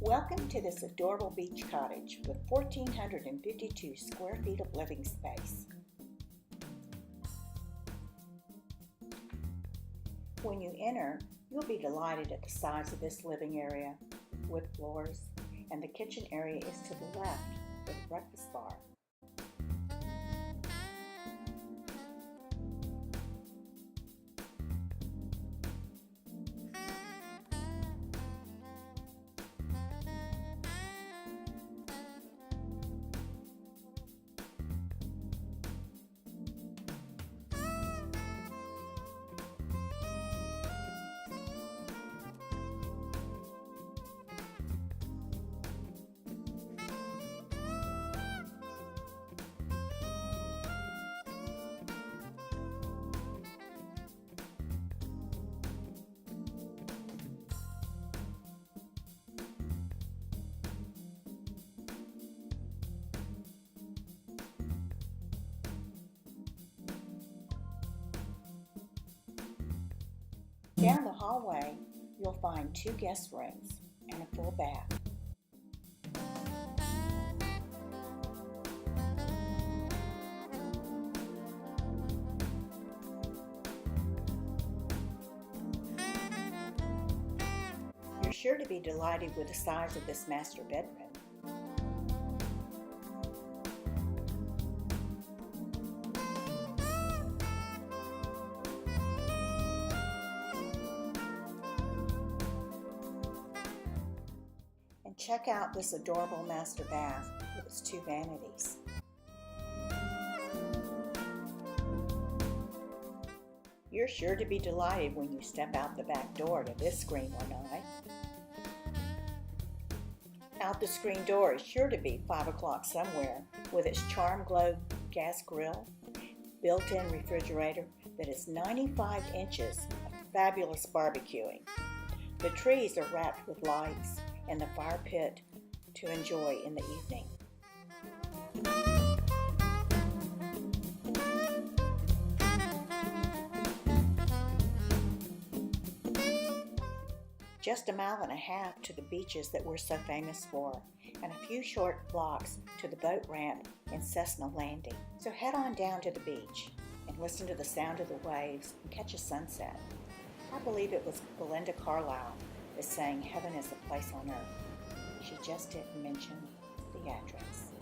Welcome to this adorable beach cottage with 1,452 square feet of living space. When you enter, you'll be delighted at the size of this living area, wood floors, and the kitchen area is to the left with a breakfast bar. Down the hallway, you'll find 2 guest rooms and a full bath. You're sure to be delighted with the size of this master bedroom. And check out this adorable master bath with its 2 vanities. You're sure to be delighted when you step out the back door to this screen lanai. Out the screen door is sure to be 5 o'clock somewhere with its Charmglow gas grill, built-in refrigerator that is 95 inches of fabulous barbecuing. The trees are wrapped with lights and the fire pit to enjoy in the evening. Just 1.5 miles to the beaches that we're so famous for, and a few short blocks to the boat ramp in Cessna Landing. So head on down to the beach and listen to the sound of the waves and catch a sunset. I believe it was Belinda Carlisle is saying heaven is a place on earth. She just didn't mention the address.